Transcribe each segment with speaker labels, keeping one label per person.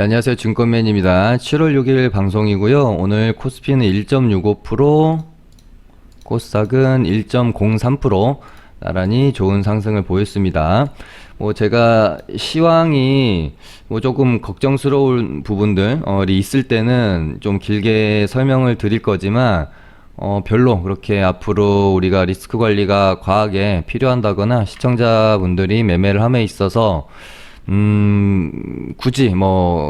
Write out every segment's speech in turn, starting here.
Speaker 1: 네, 안녕하세요. 증권맨입니다. 7월 6일 방송이고요. 오늘 코스피는 1.65%, 코스닥은 1.03% 나란히 좋은 상승을 보였습니다. 제가 시황이 조금 걱정스러운 부분들이 있을 때는 좀 길게 설명을 드릴 거지만 별로 그렇게 앞으로 우리가 리스크 관리가 과하게 필요한다거나 시청자분들이 매매를 함에 있어서 굳이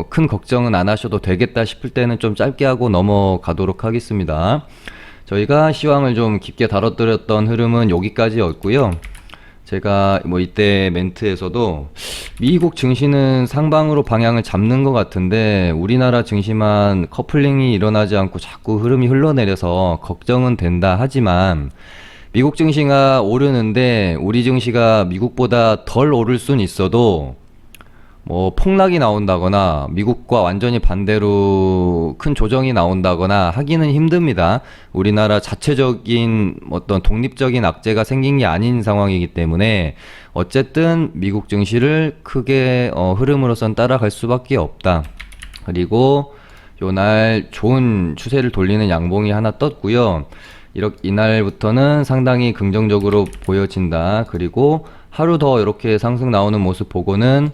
Speaker 1: 큰 걱정은 안 하셔도 되겠다 싶을 때는 좀 짧게 하고 넘어가도록 하겠습니다. 저희가 시황을 좀 깊게 다뤄드렸던 흐름은 여기까지였고요. 제가 이때 멘트에서도 미국 증시는 상방으로 방향을 잡는 것 같은데 우리나라 증시만 커플링이 일어나지 않고 자꾸 흐름이 흘러내려서 걱정은 된다 하지만 미국 증시가 오르는데 우리 증시가 미국보다 덜 오를 순 있어도 폭락이 나온다거나 미국과 완전히 반대로 큰 조정이 나온다거나 하기는 힘듭니다. 우리나라 자체적인 어떤 독립적인 악재가 생긴 게 아닌 상황이기 때문에 어쨌든 미국 증시를 크게 흐름으로선 따라갈 수밖에 없다. 그리고 요날 좋은 추세를 돌리는 양봉이 하나 떴고요. 이날부터는 상당히 긍정적으로 보여진다. 그리고 하루 더 이렇게 상승 나오는 모습 보고는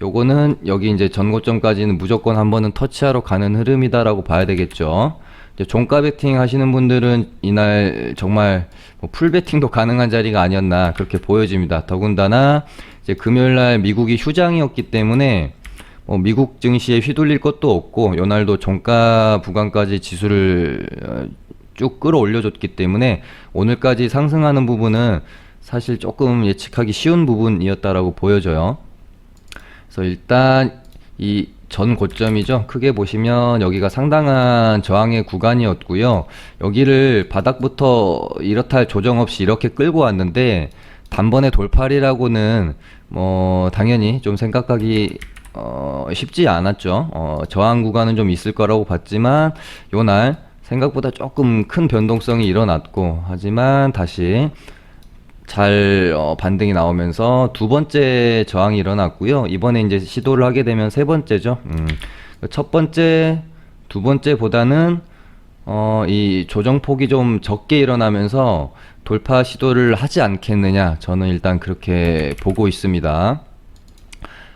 Speaker 1: 요거는 여기 이제 전고점까지는 무조건 한 번은 터치하러 가는 흐름이다라고 봐야 되겠죠. 이제 종가 베팅 하시는 분들은 이날 정말 풀 베팅도 가능한 자리가 아니었나 그렇게 보여집니다. 더군다나 이제 금요일날 미국이 휴장이었기 때문에 미국 증시에 휘둘릴 것도 없고 요날도 종가 부근까지 지수를 쭉 끌어올려줬기 때문에 오늘까지 상승하는 부분은 사실 조금 예측하기 쉬운 부분이었다라고 보여져요. 그래서 일단 이 전 고점이죠. 크게 보시면 여기가 상당한 저항의 구간이었고요. 여기를 바닥부터 이렇다 할 조정 없이 이렇게 끌고 왔는데 단번에 돌파리라고는 당연히 좀 생각하기 쉽지 않았죠. 저항 구간은 좀 있을 거라고 봤지만 요날 생각보다 조금 큰 변동성이 일어났고 하지만 다시 잘 반등이 나오면서 두 번째 저항이 일어났고요. 이번에 이제 시도를 하게 되면 세 번째죠. 첫 번째, 두 번째보다는 이 조정폭이 좀 적게 일어나면서 돌파 시도를 하지 않겠느냐. 저는 일단 그렇게 보고 있습니다.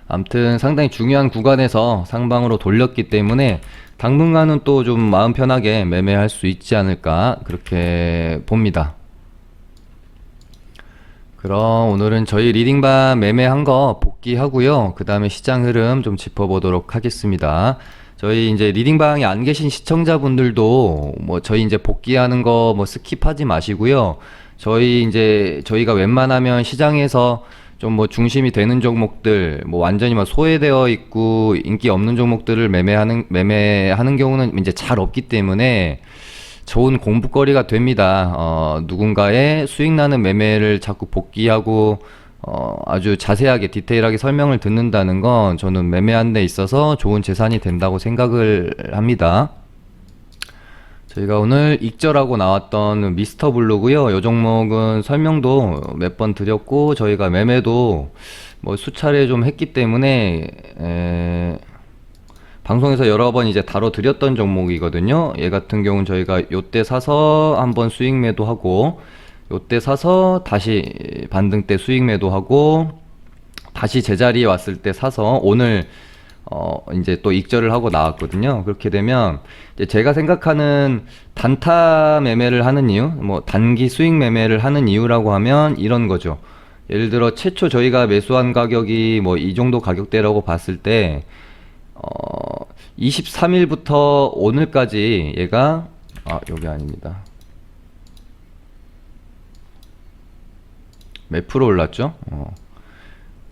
Speaker 1: 아무튼 상당히 중요한 구간에서 상방으로 돌렸기 때문에 당분간은 또 좀 마음 편하게 매매할 수 있지 않을까 그렇게 봅니다. 그럼 오늘은 저희 리딩방 매매한 거 복귀하고요. 그 다음에 시장 흐름 좀 짚어보도록 하겠습니다. 저희 이제 리딩방에 안 계신 시청자분들도 저희 이제 복귀하는 거 스킵하지 마시고요. 저희가 웬만하면 시장에서 좀 중심이 되는 종목들, 완전히 소외되어 있고 인기 없는 종목들을 매매하는 경우는 이제 잘 없기 때문에 좋은 공부거리가 됩니다. 누군가의 수익 나는 매매를 자꾸 복귀하고 아주 자세하게 디테일하게 설명을 듣는다는 건 저는 매매하는 데 있어서 좋은 재산이 된다고 생각을 합니다. 저희가 오늘 익절하고 나왔던 미스터 블루고요. 이 종목은 설명도 몇 번 드렸고 저희가 매매도 수차례 좀 했기 때문에 방송에서 여러 번 이제 다뤄드렸던 종목이거든요. 얘 같은 경우는 저희가 요때 사서 한번 수익 매도하고 요때 사서 다시 반등 때 수익 매도하고 다시 제자리에 왔을 때 사서 오늘 이제 또 익절을 하고 나왔거든요. 그렇게 되면 이제 제가 생각하는 단타 매매를 하는 이유, 단기 수익 매매를 하는 이유라고 하면 이런 거죠. 예를 들어 최초 저희가 매수한 가격이 이 정도 가격대라고 봤을 때 23일부터 오늘까지 얘가 여기 아닙니다. 몇 프로 올랐죠?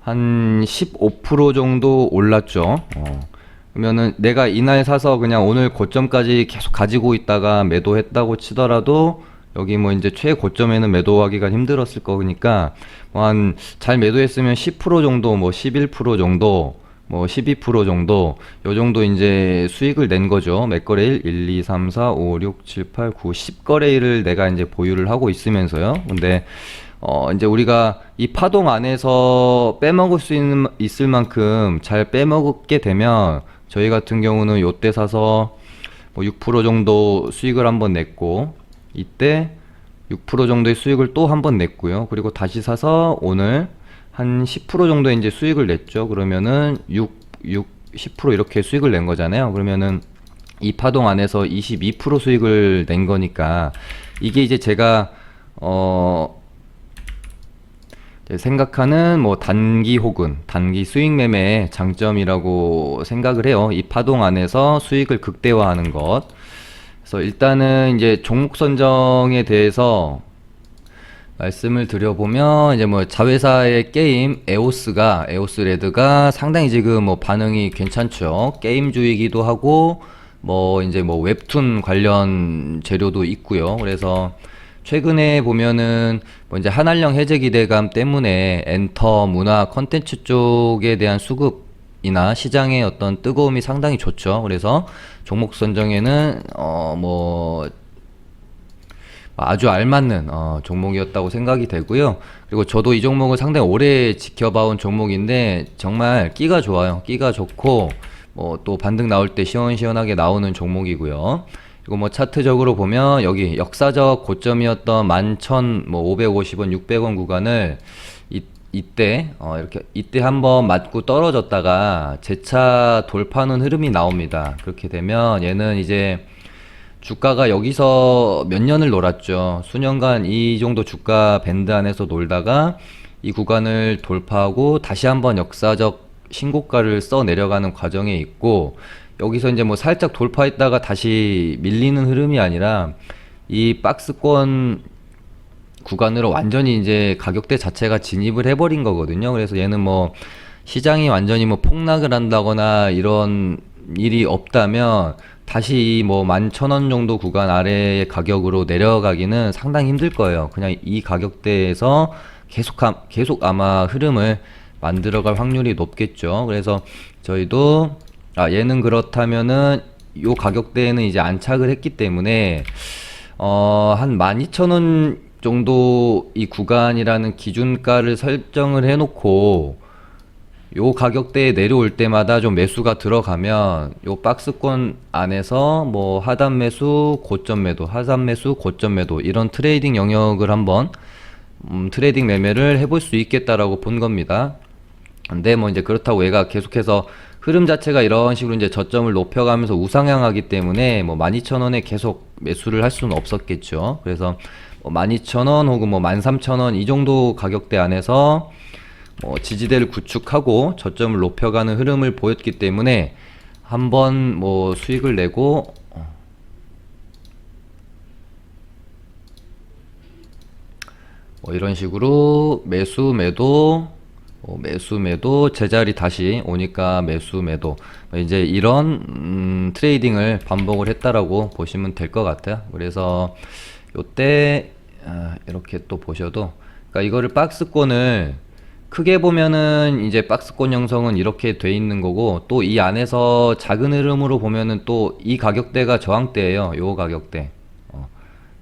Speaker 1: 한 15% 정도 올랐죠. 그러면은 내가 이날 사서 그냥 오늘 고점까지 계속 가지고 있다가 매도했다고 치더라도 여기 이제 최고점에는 매도하기가 힘들었을 거니까 한 잘 매도했으면 10% 정도 11% 정도 12% 정도 요 정도 이제 수익을 낸 거죠. 몇 거래일? 1, 2, 3, 4, 5, 6, 7, 8, 9, 10거래일을 내가 이제 보유를 하고 있으면서요. 근데 이제 우리가 이 파동 안에서 빼먹을 수 있을 만큼 잘 빼먹게 되면 저희 같은 경우는 요때 사서 뭐 6% 정도 수익을 한번 냈고, 이때 6% 정도의 수익을 또 한번 냈고요. 그리고 다시 사서 오늘 한 10% 정도의 이제 수익을 냈죠. 그러면은 10% 이렇게 수익을 낸 거잖아요. 그러면은 이 파동 안에서 22% 수익을 낸 거니까, 이게 이제 제가 생각하는 뭐 단기 혹은 단기 수익 매매의 장점이라고 생각을 해요. 이 파동 안에서 수익을 극대화하는 것. 그래서 일단은 이제 종목 선정에 대해서 말씀을 드려보면, 이제 뭐 자회사의 게임 에오스레드가 상당히 지금 뭐 반응이 괜찮죠. 게임주이기도 하고 뭐 이제 뭐 웹툰 관련 재료도 있고요. 그래서 최근에 보면은 뭐 이제 한한령 해제 기대감 때문에 엔터 문화 컨텐츠 쪽에 대한 수급이나 시장의 어떤 뜨거움이 상당히 좋죠. 그래서 종목 선정에는 뭐 아주 알맞는 종목이었다고 생각이 되고요. 그리고 저도 이 종목을 상당히 오래 지켜봐온 종목인데 정말 끼가 좋아요. 끼가 좋고 뭐 또 반등 나올 때 시원시원하게 나오는 종목이고요. 그리고 뭐 차트적으로 보면 여기 역사적 고점이었던 11,550원, 600원 구간을 이때 이때 한번 맞고 떨어졌다가 재차 돌파하는 흐름이 나옵니다. 그렇게 되면 얘는 이제 주가가 여기서 몇 년을 놀았죠. 수년간 이 정도 주가 밴드 안에서 놀다가 이 구간을 돌파하고 다시 한번 역사적 신고가를 써 내려가는 과정에 있고, 여기서 이제 뭐 살짝 돌파했다가 다시 밀리는 흐름이 아니라 이 박스권 구간으로 완전히 이제 가격대 자체가 진입을 해버린 거거든요. 그래서 얘는 뭐 시장이 완전히 뭐 폭락을 한다거나 이런 일이 없다면 다시 뭐 11,000원 정도 구간 아래의 가격으로 내려가기는 상당히 힘들 거예요. 그냥 이 가격대에서 계속 아마 흐름을 만들어갈 확률이 높겠죠. 그래서 저희도 얘는 그렇다면은 요 가격대에는 이제 안착을 했기 때문에 한 12,000원 정도 이 구간이라는 기준가를 설정을 해놓고 요 가격대에 내려올 때마다 좀 매수가 들어가면 요 박스권 안에서 뭐 하단 매수, 고점 매도, 하단 매수, 고점 매도 이런 트레이딩 영역을 한번 트레이딩 매매를 해볼 수 있겠다라고 본 겁니다. 근데 뭐 이제 그렇다고 얘가 계속해서 흐름 자체가 이런 식으로 이제 저점을 높여가면서 우상향하기 때문에 뭐 12,000원에 계속 매수를 할 수는 없었겠죠. 그래서 뭐 12,000원 혹은 뭐 13,000원 이 정도 가격대 안에서 지지대를 구축하고 저점을 높여가는 흐름을 보였기 때문에 한번 뭐 수익을 내고 뭐 이런 식으로 매수 매도 제자리 다시 오니까 매수 매도 이제 이런 트레이딩을 반복을 했다라고 보시면 될 것 같아요. 그래서 요때 이렇게 또 보셔도, 그러니까 이거를 박스권을 크게 보면은 이제 박스권 형성은 이렇게 돼 있는 거고, 또 이 안에서 작은 흐름으로 보면은 또 이 가격대가 저항대예요. 요 가격대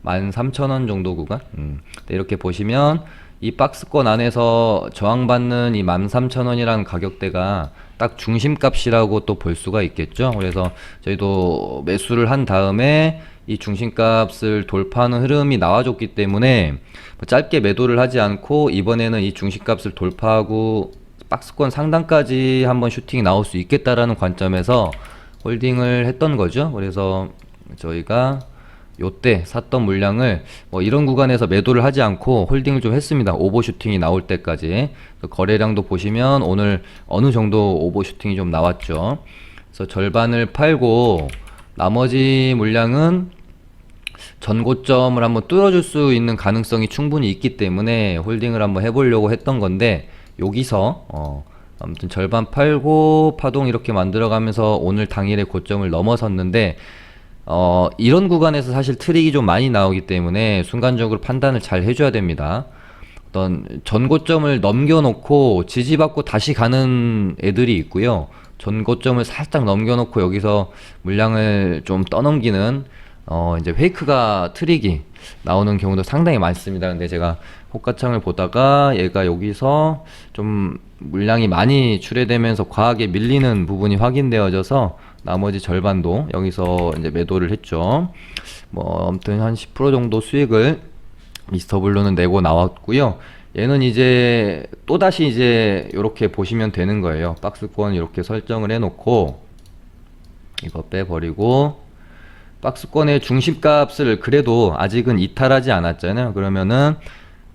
Speaker 1: 13,000원 정도 구간. 이렇게 보시면 이 박스권 안에서 저항받는 이 13,000원이라는 가격대가 딱 중심값이라고 또 볼 수가 있겠죠. 그래서 저희도 매수를 한 다음에 이 중심값을 돌파하는 흐름이 나와줬기 때문에 뭐 짧게 매도를 하지 않고 이번에는 이 중심값을 돌파하고 박스권 상단까지 한번 슈팅이 나올 수 있겠다라는 관점에서 홀딩을 했던 거죠. 그래서 저희가 요때 샀던 물량을 뭐 이런 구간에서 매도를 하지 않고 홀딩을 좀 했습니다. 오버슈팅이 나올 때까지. 거래량도 보시면 오늘 어느 정도 오버슈팅이 좀 나왔죠. 그래서 절반을 팔고 나머지 물량은 전고점을 한번 뚫어줄 수 있는 가능성이 충분히 있기 때문에 홀딩을 한번 해보려고 했던 건데, 여기서 아무튼 절반 팔고 파동 이렇게 만들어가면서 오늘 당일의 고점을 넘어섰는데, 이런 구간에서 사실 트릭이 좀 많이 나오기 때문에 순간적으로 판단을 잘 해줘야 됩니다. 어떤 전고점을 넘겨놓고 지지받고 다시 가는 애들이 있고요. 전고점을 살짝 넘겨놓고 여기서 물량을 좀 떠넘기는 이제 페이크가 트릭이 나오는 경우도 상당히 많습니다. 근데 제가 호가창을 보다가 얘가 여기서 좀 물량이 많이 출회되면서 과하게 밀리는 부분이 확인되어져서 나머지 절반도 여기서 이제 매도를 했죠. 뭐 아무튼 한 10% 정도 수익을 미스터블루는 내고 나왔고요. 얘는 이제 또다시 이제 이렇게 보시면 되는 거예요. 박스권 이렇게 설정을 해놓고 이거 빼버리고 박스권의 중심값을 그래도 아직은 이탈하지 않았잖아요. 그러면은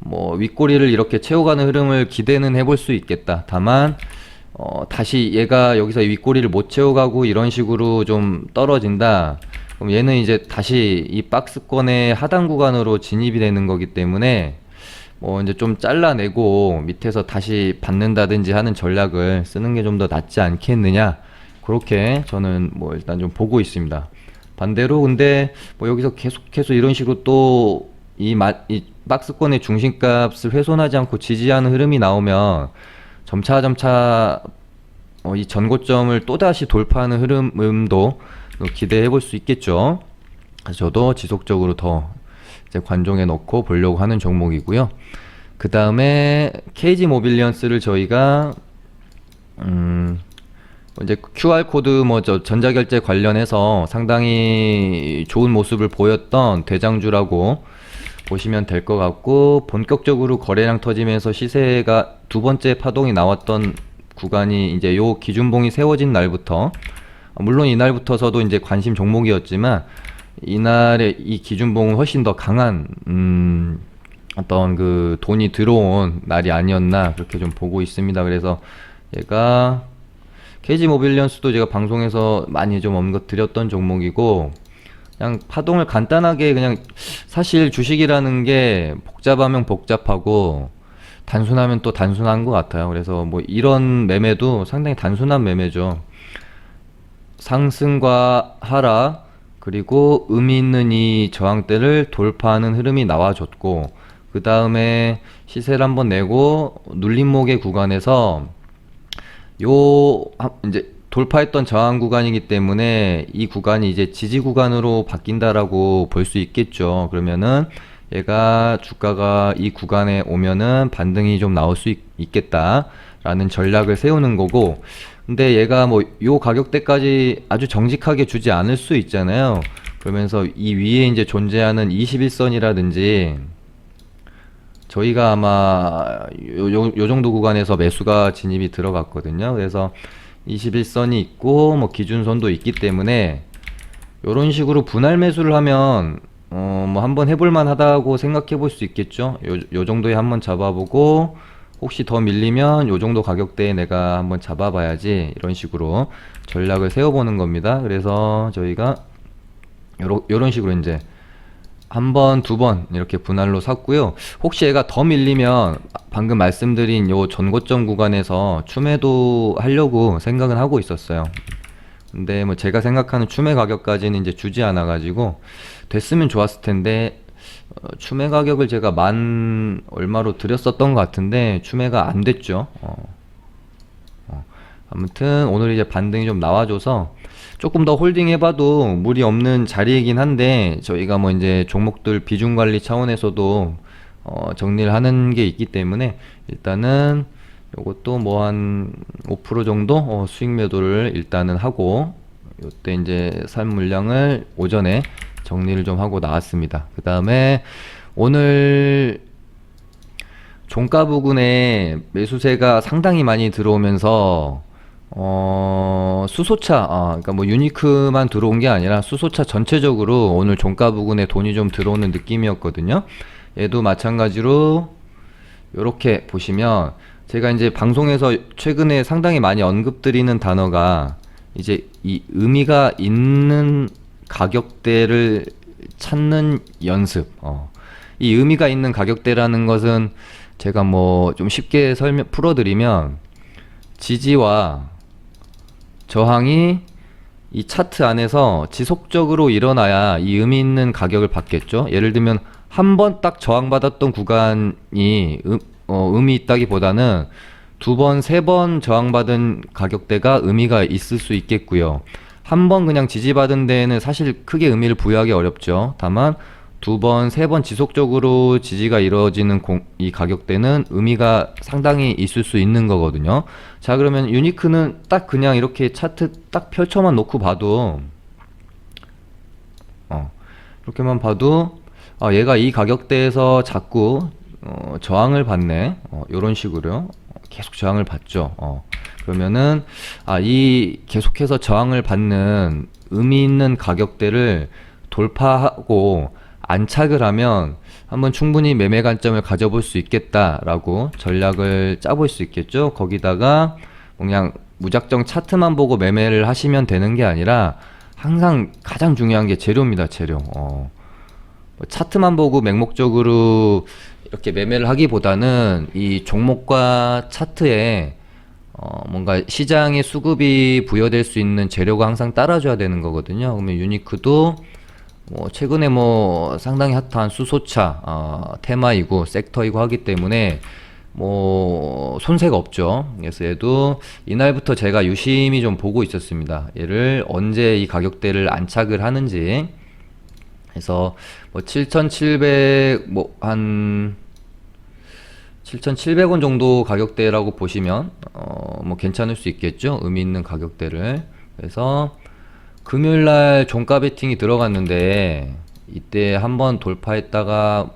Speaker 1: 뭐 윗꼬리를 이렇게 채워가는 흐름을 기대는 해볼 수 있겠다. 다만 다시 얘가 여기서 윗꼬리를 못 채워가고 이런 식으로 좀 떨어진다. 그럼 얘는 이제 다시 이 박스권의 하단 구간으로 진입이 되는 거기 때문에 뭐 이제 좀 잘라내고 밑에서 다시 받는다든지 하는 전략을 쓰는 게 좀 더 낫지 않겠느냐. 그렇게 저는 뭐 일단 좀 보고 있습니다. 반대로 근데 뭐 여기서 계속해서 이런 식으로 또 이 박스권의 중심값을 훼손하지 않고 지지하는 흐름이 나오면 점차 이 전고점을 또다시 돌파하는 흐름도 기대해 볼 수 있겠죠. 그래서 저도 지속적으로 더 이제 관종해 놓고 보려고 하는 종목이고요. 그 다음에 KG 모빌리언스를 저희가 이제 QR코드 뭐 전자결제 관련해서 상당히 좋은 모습을 보였던 대장주라고 보시면 될 것 같고, 본격적으로 거래량 터지면서 시세가 두 번째 파동이 나왔던 구간이 이제 요 기준봉이 세워진 날부터, 물론 이날부터서도 이제 관심 종목이었지만 이날의 이 기준봉은 훨씬 더 강한 어떤 그 돈이 들어온 날이 아니었나 그렇게 좀 보고 있습니다. 그래서 얘가 KG 모빌리언스도 제가 방송에서 많이 좀 언급 드렸던 종목이고, 그냥 파동을 간단하게 그냥, 사실 주식이라는 게 복잡하면 복잡하고 단순하면 또 단순한 것 같아요. 그래서 뭐 이런 매매도 상당히 단순한 매매죠. 상승과 하락 그리고 의미 있는 이 저항대를 돌파하는 흐름이 나와줬고, 그 다음에 시세를 한번 내고 눌림목의 구간에서 이제 돌파했던 저항 구간이기 때문에 이 구간이 이제 지지 구간으로 바뀐다라고 볼 수 있겠죠. 그러면은 얘가 주가가 이 구간에 오면은 반등이 좀 나올 수 있겠다라는 전략을 세우는 거고, 근데 얘가 뭐 요 가격대까지 아주 정직하게 주지 않을 수 있잖아요. 그러면서 이 위에 이제 존재하는 21선이라든지 저희가 아마 요 정도 구간에서 매수가 진입이 들어갔거든요. 그래서 21선이 있고 뭐 기준선도 있기 때문에 요런 식으로 분할 매수를 하면 뭐 한번 해볼만 하다고 생각해 볼 수 있겠죠. 요 정도에 한번 잡아보고 혹시 더 밀리면 요 정도 가격대에 내가 한번 잡아봐야지, 이런 식으로 전략을 세워보는 겁니다. 그래서 저희가 요런 식으로 이제 한 번, 두 번 이렇게 분할로 샀고요. 혹시 얘가 더 밀리면 방금 말씀드린 요 전고점 구간에서 추매도 하려고 생각은 하고 있었어요. 근데 뭐 제가 생각하는 추매 가격까지는 이제 주지 않아 가지고 됐으면 좋았을 텐데, 추매 가격을 제가 만 얼마로 드렸었던 것 같은데 추매가 안 됐죠. 아무튼 오늘 이제 반등이 좀 나와줘서 조금 더 홀딩 해봐도 무리 없는 자리이긴 한데, 저희가 뭐 이제 종목들 비중 관리 차원에서도 정리를 하는 게 있기 때문에 일단은 요것도 뭐 한 5% 정도 수익 매도를 일단은 하고, 요때 이제 살 물량을 오전에 정리를 좀 하고 나왔습니다. 그 다음에 오늘 종가 부근에 매수세가 상당히 많이 들어오면서 수소차, 그러니까 뭐 유니크만 들어온 게 아니라 수소차 전체적으로 오늘 종가 부근에 돈이 좀 들어오는 느낌이었거든요. 얘도 마찬가지로 요렇게 보시면, 제가 이제 방송에서 최근에 상당히 많이 언급드리는 단어가 이제 이 의미가 있는 가격대를 찾는 연습. 이 의미가 있는 가격대라는 것은 제가 뭐 좀 쉽게 풀어드리면, 지지와 저항이 이 차트 안에서 지속적으로 일어나야 이 의미 있는 가격을 받겠죠. 예를 들면 한 번 딱 저항받았던 구간이 의미 있다기보다는 두 번, 세 번 저항받은 가격대가 의미가 있을 수 있겠고요. 한 번 그냥 지지받은 데에는 사실 크게 의미를 부여하기 어렵죠. 다만 두 번, 세 번 지속적으로 지지가 이루어지는 이 가격대는 의미가 상당히 있을 수 있는 거거든요. 자, 그러면 유니크는 딱 그냥 이렇게 차트 딱 펼쳐만 놓고 봐도 이렇게만 봐도 얘가 이 가격대에서 자꾸 저항을 받네. 요런 식으로요. 계속 저항을 받죠. 그러면은 이 계속해서 저항을 받는 의미 있는 가격대를 돌파하고 안착을 하면 한번 충분히 매매 관점을 가져볼 수 있겠다라고 전략을 짜볼 수 있겠죠. 거기다가 그냥 무작정 차트만 보고 매매를 하시면 되는 게 아니라 항상 가장 중요한 게 재료입니다. 재료. 차트만 보고 맹목적으로 이렇게 매매를 하기보다는 이 종목과 차트에 뭔가 시장의 수급이 부여될 수 있는 재료가 항상 따라줘야 되는 거거든요. 그러면 유니크도 뭐 최근에 뭐 상당히 핫한 수소차 테마이고 섹터이고 하기 때문에 뭐 손색 없죠. 그래서 얘도 이날부터 제가 유심히 좀 보고 있었습니다. 얘를 언제 이 가격대를 안착을 하는지. 그래서 뭐 7,700 뭐 한 7,700원 정도 가격대라고 보시면 뭐 괜찮을 수 있겠죠. 의미 있는 가격대를. 그래서 금요일날 종가 베팅이 들어갔는데 이때 한번 돌파했다가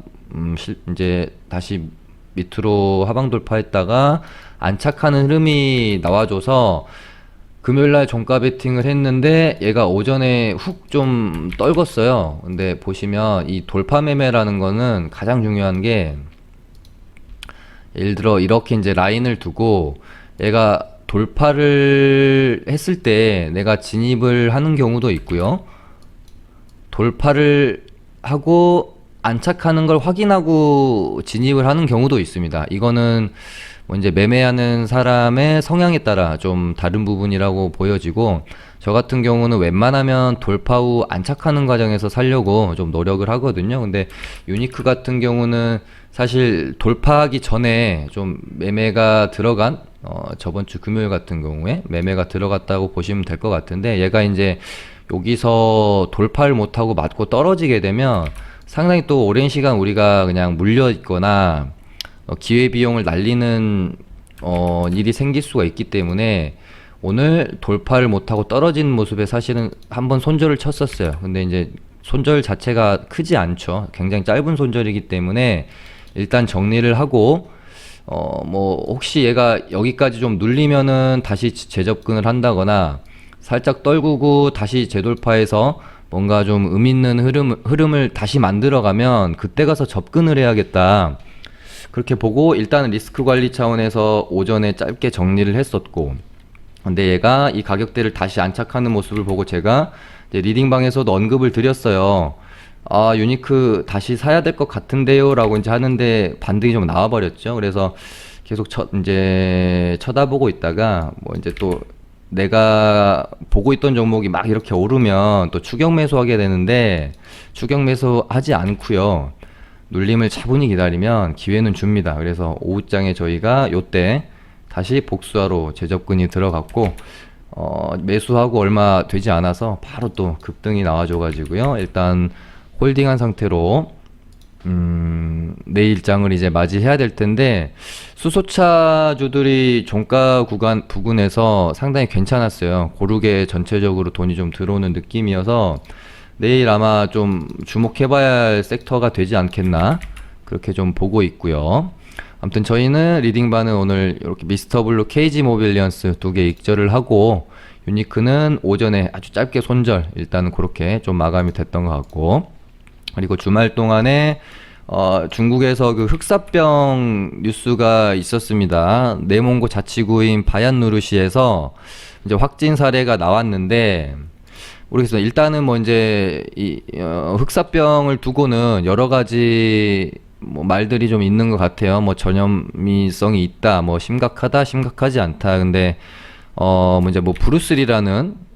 Speaker 1: 이제 다시 밑으로 하방 돌파했다가 안착하는 흐름이 나와줘서 금요일날 종가 베팅을 했는데 얘가 오전에 훅 좀 떨궜어요. 근데 보시면 이 돌파 매매라는 거는 가장 중요한 게 예를 들어 이렇게 이제 라인을 두고 얘가 돌파를 했을 때 내가 진입을 하는 경우도 있고요. 돌파를 하고 안착하는 걸 확인하고 진입을 하는 경우도 있습니다. 이거는 뭐 이제 매매하는 사람의 성향에 따라 좀 다른 부분이라고 보여지고, 저 같은 경우는 웬만하면 돌파 후 안착하는 과정에서 살려고 좀 노력을 하거든요. 근데 유니크 같은 경우는 사실 돌파하기 전에 좀 매매가 들어간 저번 주 금요일 같은 경우에 매매가 들어갔다고 보시면 될 것 같은데, 얘가 이제 여기서 돌파를 못하고 맞고 떨어지게 되면 상당히 또 오랜 시간 우리가 그냥 물려 있거나 기회비용을 날리는 일이 생길 수가 있기 때문에 오늘 돌파를 못하고 떨어진 모습에 사실은 한번 손절을 쳤었어요. 근데 이제 손절 자체가 크지 않죠. 굉장히 짧은 손절이기 때문에 일단 정리를 하고 뭐 혹시 얘가 여기까지 좀 눌리면은 다시 재접근을 한다거나 살짝 떨구고 다시 재돌파해서 뭔가 좀 의미 있는 흐름을 다시 만들어가면 그때 가서 접근을 해야겠다. 그렇게 보고 일단은 리스크 관리 차원에서 오전에 짧게 정리를 했었고, 근데 얘가 이 가격대를 다시 안착하는 모습을 보고 제가 이제 리딩방에서도 언급을 드렸어요. 유니크 다시 사야 될 것 같은데요 라고 이제 하는데 반등이 좀 나와버렸죠. 그래서 계속 이제 쳐다보고 있다가 뭐 이제 또 내가 보고 있던 종목이 막 이렇게 오르면 또 추격 매수하게 되는데, 추격 매수하지 않고요, 눌림을 차분히 기다리면 기회는 줍니다. 그래서 오후장에 저희가 요때 다시 복수하러 재접근이 들어갔고 매수하고 얼마 되지 않아서 바로 또 급등이 나와줘 가지고요, 일단 홀딩한 상태로 내일장을 이제 맞이해야 될 텐데, 수소차주들이 종가 부근에서 상당히 괜찮았어요. 고르게 전체적으로 돈이 좀 들어오는 느낌이어서 내일 아마 좀 주목해봐야 할 섹터가 되지 않겠나, 그렇게 좀 보고 있고요. 아무튼 저희는 리딩반은 오늘 이렇게 미스터블루 KG 모빌리언스 2개 익절을 하고, 유니크는 오전에 아주 짧게 손절, 일단은 그렇게 좀 마감이 됐던 것 같고, 그리고 주말 동안에 중국에서 그 흑사병 뉴스가 있었습니다. 내몽고 자치구인 바얀누르시에서 이제 확진 사례가 나왔는데, 모르겠어요. 일단은 뭐 이제 이 흑사병을 두고는 여러 가지 뭐 말들이 좀 있는 것 같아요. 뭐 전염성이 있다, 뭐 심각하다, 심각하지 않다. 근데 뭐 이제 뭐 브루스리라는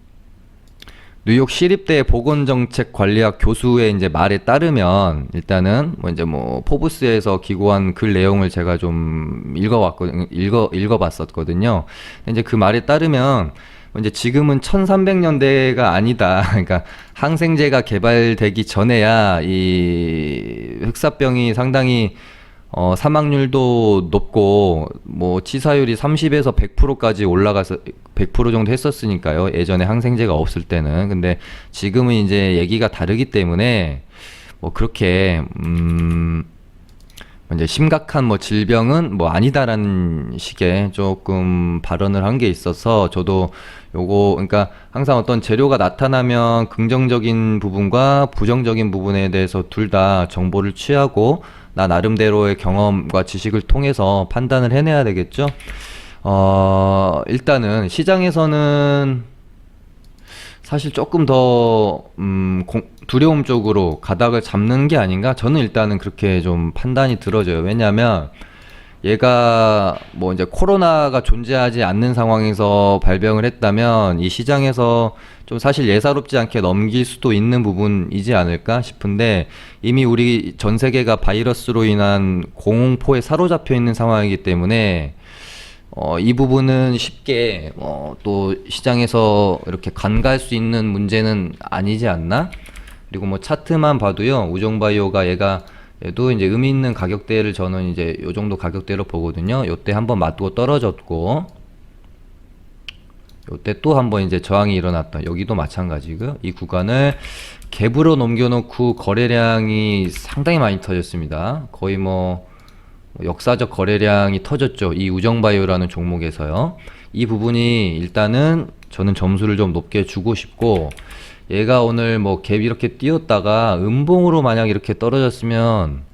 Speaker 1: 뉴욕 시립대 보건정책관리학 교수의 이제 말에 따르면, 일단은 뭐 이제 뭐 포브스에서 기고한 글 내용을 제가 좀 읽어봤었거든요. 이제 그 말에 따르면 이제 지금은 1300년대가 아니다. 그러니까 항생제가 개발되기 전에야 이 흑사병이 상당히 사망률도 높고 뭐 치사율이 30에서 100%까지 올라가서 100% 정도 했었으니까요. 예전에 항생제가 없을 때는. 근데 지금은 이제 얘기가 다르기 때문에 뭐 그렇게 이제 심각한 뭐 질병은 뭐 아니다라는 식의 조금 발언을 한 게 있어서 저도 요거 그러니까 항상 어떤 재료가 나타나면 긍정적인 부분과 부정적인 부분에 대해서 둘 다 정보를 취하고 나 나름대로의 경험과 지식을 통해서 판단을 해내야 되겠죠. 일단은 시장에서는 사실 조금 더 두려움 쪽으로 가닥을 잡는 게 아닌가? 저는 일단은 그렇게 좀 판단이 들어져요. 왜냐하면 얘가 뭐 이제 코로나가 존재하지 않는 상황에서 발병을 했다면 이 시장에서 좀 사실 예사롭지 않게 넘길 수도 있는 부분이지 않을까 싶은데 이미 우리 전 세계가 바이러스로 인한 공공포에 사로잡혀 있는 상황이기 때문에 이 부분은 쉽게 또 시장에서 이렇게 간과할 수 있는 문제는 아니지 않나? 그리고 뭐 차트만 봐도요, 우종바이오가 얘도 이제 의미 있는 가격대를 저는 이제 요 정도 가격대로 보거든요. 요때 한번 맞고 떨어졌고, 요때 또 한번 이제 저항이 일어났다. 여기도 마찬가지고요. 이 구간을 갭으로 넘겨놓고 거래량이 상당히 많이 터졌습니다. 거의 뭐 역사적 거래량이 터졌죠. 이 우정바이오라는 종목에서요. 이 부분이 일단은 저는 점수를 좀 높게 주고 싶고, 얘가 오늘 뭐 갭 이렇게 띄었다가 음봉으로 만약 이렇게 떨어졌으면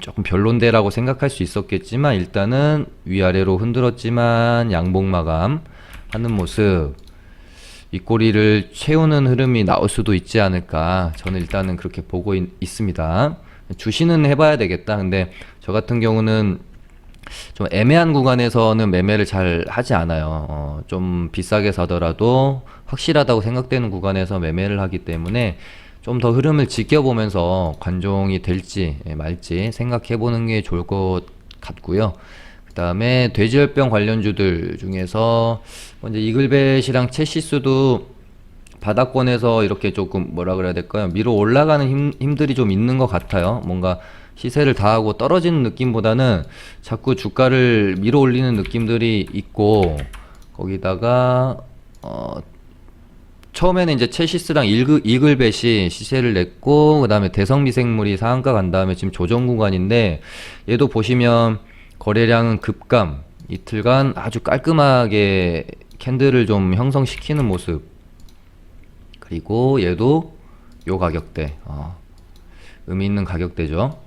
Speaker 1: 조금 별론데라고 생각할 수 있었겠지만 일단은 위아래로 흔들었지만 양봉 마감 하는 모습, 윗꼬리를 채우는 흐름이 나올 수도 있지 않을까, 저는 일단은 그렇게 보고 있습니다. 주시는 해봐야 되겠다. 근데 저 같은 경우는 좀 애매한 구간에서는 매매를 잘 하지 않아요. 좀 비싸게 사더라도 확실하다고 생각되는 구간에서 매매를 하기 때문에 좀 더 흐름을 지켜보면서 관종이 될지 말지 생각해보는 게 좋을 것 같고요. 그 다음에 돼지열병 관련주들 중에서 먼저 이글벳이랑 체시스도 바닥권에서 이렇게 조금 뭐라 그래야 될까요? 밀어 올라가는 힘들이 좀 있는 것 같아요. 뭔가 시세를 다하고 떨어지는 느낌보다는 자꾸 주가를 밀어 올리는 느낌들이 있고, 거기다가 처음에는 이제 체시스랑 이글벳이 시세를 냈고, 그 다음에 대성미생물이 상한가 간 다음에 지금 조정 구간인데, 얘도 보시면 거래량은 급감, 이틀간 아주 깔끔하게 캔들을 좀 형성시키는 모습. 그리고 얘도 요 가격대, 의미 있는 가격대죠.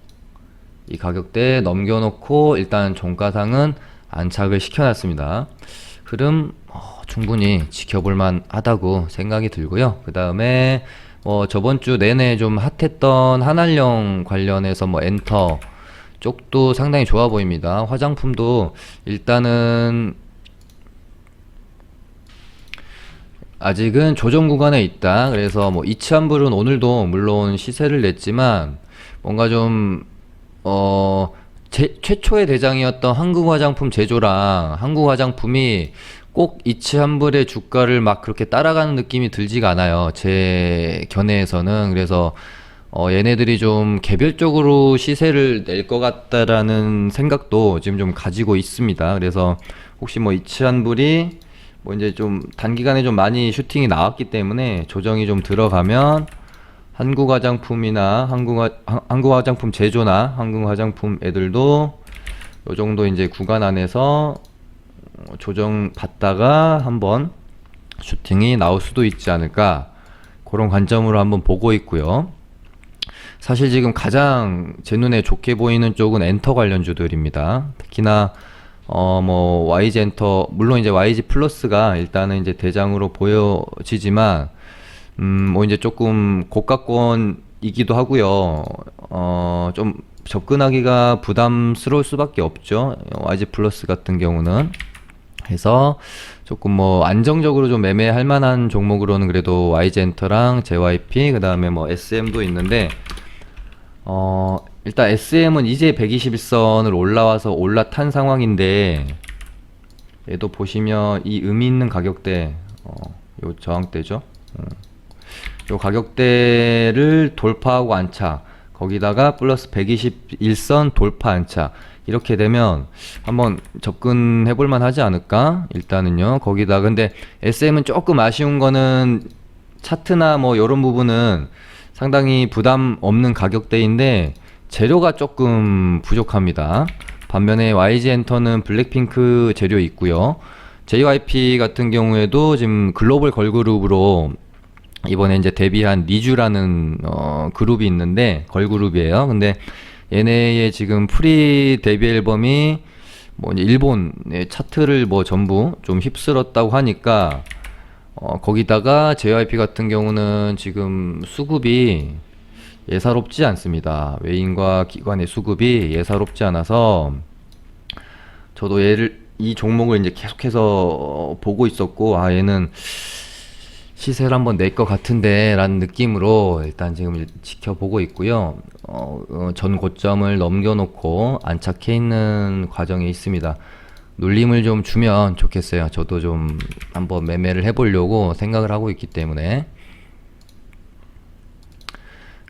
Speaker 1: 이 가격대 넘겨놓고 일단 종가상은 안착을 시켜놨습니다. 흐름 충분히 지켜볼만 하다고 생각이 들고요. 그 다음에 저번주 내내 좀 핫했던 한알령 관련해서 뭐 엔터 쪽도 상당히 좋아 보입니다. 화장품도 일단은 아직은 조정 구간에 있다. 그래서 뭐 이치환불은 오늘도 물론 시세를 냈지만 뭔가 좀 최초의 대장이었던 한국화장품 제조랑 한국화장품이 꼭 이치환불의 주가를 막 그렇게 따라가는 느낌이 들지가 않아요, 제 견해에서는. 그래서 얘네들이 좀 개별적으로 시세를 낼 것 같다라는 생각도 지금 좀 가지고 있습니다. 그래서 혹시 뭐 이치환불이 뭐 이제 좀 단기간에 좀 많이 슈팅이 나왔기 때문에 조정이 좀 들어가면 한국화장품이나 한국화장품 제조나 한국화장품 애들도 요 정도 이제 구간 안에서 조정 받다가 한번 슈팅이 나올 수도 있지 않을까, 그런 관점으로 한번 보고 있고요. 사실 지금 가장 제 눈에 좋게 보이는 쪽은 엔터 관련주들입니다. 특히나 뭐 YG 엔터, 물론 이제 YG 플러스가 일단은 이제 대장으로 보여지지만 뭐 이제 조금 고가권이기도 하고요. 좀 접근하기가 부담스러울 수밖에 없죠, YG 플러스 같은 경우는. 해서 조금 뭐 안정적으로 좀 매매할 만한 종목으로는 그래도 YG 엔터랑 JYP, 그 다음에 뭐 SM도 있는데, 일단 SM은 이제 121선을 올라와서 올라탄 상황인데, 얘도 보시면 이 의미 있는 가격대, 요 저항대죠. 요 가격대를 돌파하고 안착, 거기다가 플러스 121선 돌파 안착, 이렇게 되면 한번 접근해 볼만 하지 않을까? 일단은요. 거기다 근데 SM은 조금 아쉬운 거는 차트나 뭐 요런 부분은 상당히 부담 없는 가격대인데 재료가 조금 부족합니다. 반면에 YG엔터는 블랙핑크 재료 있고요. JYP 같은 경우에도 지금 글로벌 걸그룹으로 이번에 이제 데뷔한 니쥬라는 그룹이 있는데, 걸그룹이에요. 근데 얘네의 지금 프리 데뷔 앨범이 뭐 이제 일본의 차트를 뭐 전부 좀 휩쓸었다고 하니까, 거기다가 JYP 같은 경우는 지금 수급이 예사롭지 않습니다. 외인과 기관의 수급이 예사롭지 않아서 저도 이 종목을 이제 계속해서 보고 있었고, 아, 얘는 시세를 한번 낼 것 같은데 라는 느낌으로 일단 지금 지켜보고 있고요. 전 고점을 넘겨놓고 안착해 있는 과정에 있습니다. 눌림을 좀 주면 좋겠어요. 저도 좀 한번 매매를 해보려고 생각을 하고 있기 때문에.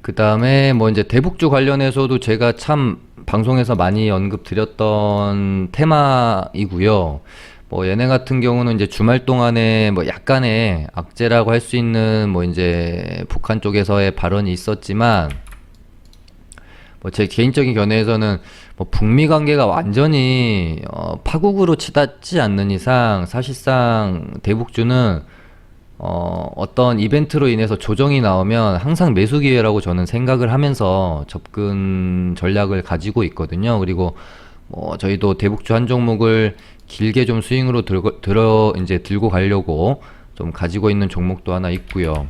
Speaker 1: 그 다음에 뭐 이제 대북주 관련해서도 제가 참 방송에서 많이 언급 드렸던 테마이고요. 뭐 얘네 같은 경우는 이제 주말 동안에 뭐 약간의 악재라고 할 수 있는 뭐 이제 북한 쪽에서의 발언이 있었지만, 뭐 제 개인적인 견해에서는 뭐 북미 관계가 완전히 파국으로 치닫지 않는 이상 사실상 대북주는 어떤 이벤트로 인해서 조정이 나오면 항상 매수 기회라고 저는 생각을 하면서 접근 전략을 가지고 있거든요. 그리고 뭐 저희도 대북주 한 종목을 길게 좀 스윙으로 들고 가려고 좀 가지고 있는 종목도 하나 있고요.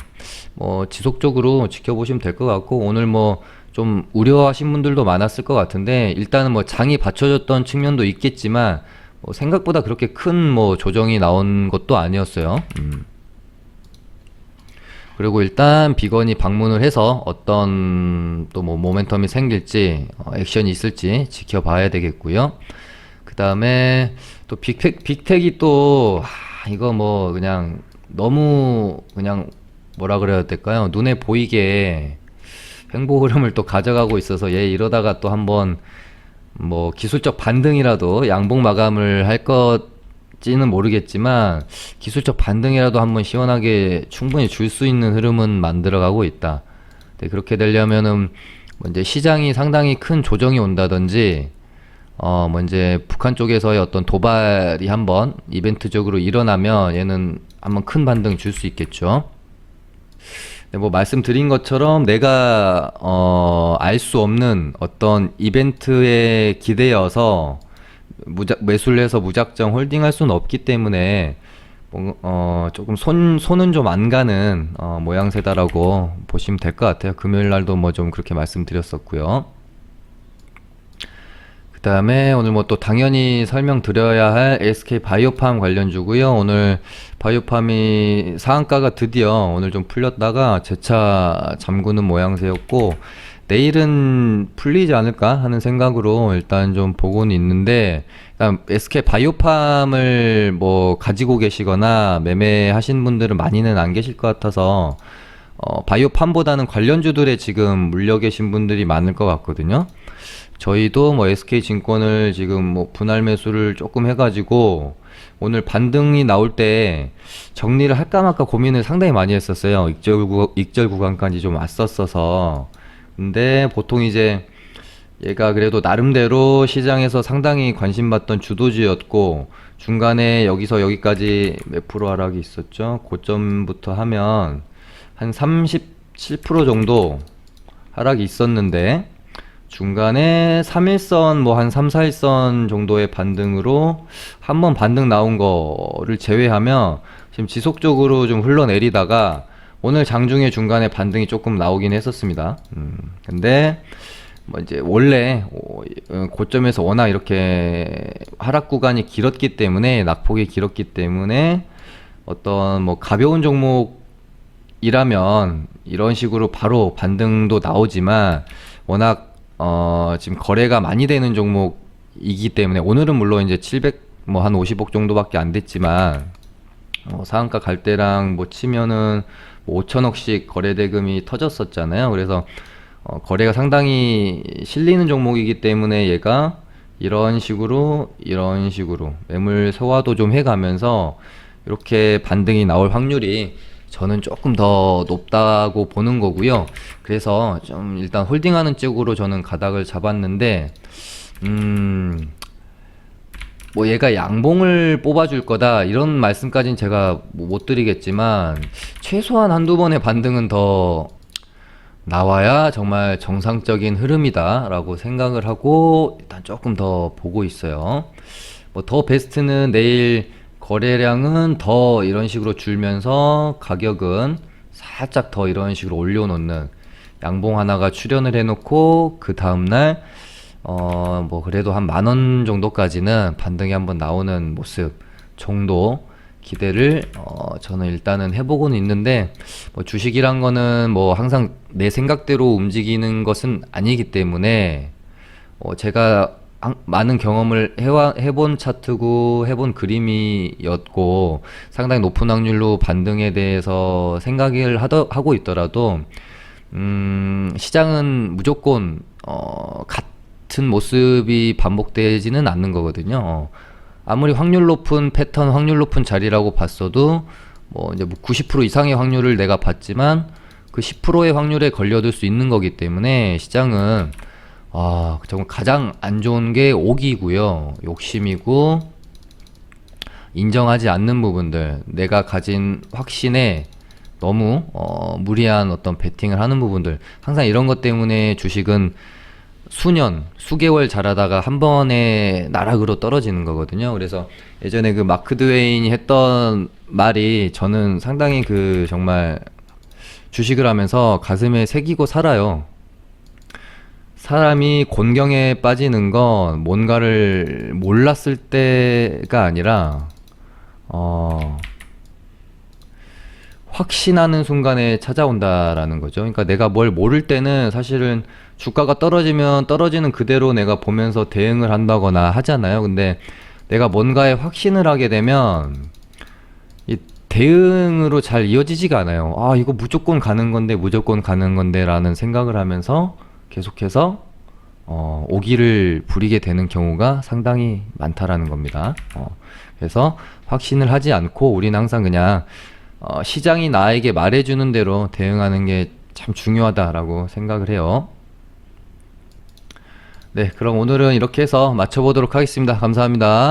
Speaker 1: 뭐 지속적으로 지켜보시면 될 것 같고, 오늘 뭐 좀 우려하신 분들도 많았을 것 같은데, 일단은 뭐 장이 받쳐졌던 측면도 있겠지만 뭐 생각보다 그렇게 큰 뭐 조정이 나온 것도 아니었어요. 그리고 일단 비건이 방문을 해서 어떤 또 뭐 모멘텀이 생길지, 액션이 있을지 지켜봐야 되겠고요. 그 다음에 또 빅텍이 또 이거 뭐 그냥 너무 그냥 뭐라 그래야 될까요? 눈에 보이게 횡보 흐름을 또 가져가고 있어서 얘 이러다가 또 한번 뭐 기술적 반등이라도 양봉 마감을 할 것지는 모르겠지만, 기술적 반등이라도 한번 시원하게 충분히 줄 수 있는 흐름은 만들어가고 있다. 네, 그렇게 되려면은 뭐 이제 시장이 상당히 큰 조정이 온다든지, 뭐 이제 북한 쪽에서의 어떤 도발이 한번 이벤트적으로 일어나면 얘는 한번 큰 반등 줄 수 있겠죠. 네, 뭐 말씀드린 것처럼 내가 알 수 없는 어떤 이벤트에 기대어서 매수를 해서 무작정 홀딩할 수는 없기 때문에 조금 손은 좀 안 가는 모양새다라고 보시면 될 것 같아요. 금요일 날도 뭐 좀 그렇게 말씀드렸었고요. 그 다음에 오늘 뭐 또 당연히 설명드려야 할 SK 바이오팜 관련주고요. 오늘 바이오팜이 상한가가 드디어 오늘 좀 풀렸다가 재차 잠그는 모양새였고, 내일은 풀리지 않을까 하는 생각으로 일단 좀 보고는 있는데, 일단 SK 바이오팜을 뭐 가지고 계시거나 매매하신 분들은 많이는 안 계실 것 같아서 바이오팜보다는 관련주들에 지금 물려 계신 분들이 많을 것 같거든요. 저희도 뭐 SK증권을 지금 뭐 분할 매수를 조금 해가지고 오늘 반등이 나올 때 정리를 할까 말까 고민을 상당히 많이 했었어요. 익절 구간까지 좀 왔었어서. 근데 보통 이제 얘가 그래도 나름대로 시장에서 상당히 관심받던 주도주였고, 중간에 여기서 여기까지 몇 프로 하락이 있었죠? 고점부터 하면 한 37% 정도 하락이 있었는데, 중간에 3일선 뭐 한 3, 4일선 정도의 반등으로 한번 반등 나온 거를 제외하면 지금 지속적으로 좀 흘러내리다가 오늘 장중에 중간에 반등이 조금 나오긴 했었습니다. 근데 뭐 이제 원래 고점에서 워낙 이렇게 하락 구간이 길었기 때문에, 낙폭이 길었기 때문에 어떤 뭐 가벼운 종목이라면 이런 식으로 바로 반등도 나오지만, 워낙 지금 거래가 많이 되는 종목이기 때문에, 오늘은 물론 이제 뭐 한 50억 정도밖에 안 됐지만 상한가 갈 때랑 뭐 치면은 뭐 5천억씩 거래 대금이 터졌었잖아요. 그래서 거래가 상당히 실리는 종목이기 때문에 얘가 이런 식으로 매물 소화도 좀 해가면서 이렇게 반등이 나올 확률이 저는 조금 더 높다고 보는 거고요. 그래서 좀 일단 홀딩하는 쪽으로 저는 가닥을 잡았는데, 뭐 얘가 양봉을 뽑아줄 거다 이런 말씀까지는 제가 뭐못 드리겠지만, 최소한 한두 번의 반등은 더 나와야 정말 정상적인 흐름이다 라고 생각을 하고 일단 조금 더 보고 있어요. 뭐 더 베스트는 내일 거래량은 더 이런 식으로 줄면서 가격은 살짝 더 이런 식으로 올려놓는, 양봉 하나가 출현을 해놓고 그 다음날 뭐 그래도 한 10,000원 정도까지는 반등이 한번 나오는 모습 정도 기대를 저는 일단은 해보고는 있는데, 뭐 주식이란 거는 뭐 항상 내 생각대로 움직이는 것은 아니기 때문에 제가 많은 경험을 해본 차트고 해본 그림이었고 상당히 높은 확률로 반등에 대해서 생각을 하고 있더라도 시장은 무조건 같은 모습이 반복되지는 않는 거거든요. 아무리 확률 높은 패턴, 확률 높은 자리라고 봤어도 뭐 이제 90% 이상의 확률을 내가 봤지만 그 10%의 확률에 걸려들 수 있는 거기 때문에 시장은 정말 가장 안 좋은 게 오기고요. 욕심이고 인정하지 않는 부분들, 내가 가진 확신에 너무 무리한 어떤 베팅을 하는 부분들, 항상 이런 것 때문에 주식은 수년, 수개월 잘하다가 한 번에 나락으로 떨어지는 거거든요. 그래서 예전에 그 마크 드웨인이 했던 말이 저는 상당히 그 정말 주식을 하면서 가슴에 새기고 살아요. 사람이 곤경에 빠지는 건 뭔가를 몰랐을 때가 아니라 확신하는 순간에 찾아온다라는 거죠. 그러니까 내가 뭘 모를 때는 사실은 주가가 떨어지면 떨어지는 그대로 내가 보면서 대응을 한다거나 하잖아요. 근데 내가 뭔가에 확신을 하게 되면 이 대응으로 잘 이어지지가 않아요. 이거 무조건 가는 건데 라는 생각을 하면서 계속해서 오기를 부리게 되는 경우가 상당히 많다라는 겁니다. 그래서 확신을 하지 않고 우리는 항상 그냥 시장이 나에게 말해주는 대로 대응하는 게 참 중요하다라고 생각을 해요. 네, 그럼 오늘은 이렇게 해서 마쳐보도록 하겠습니다. 감사합니다.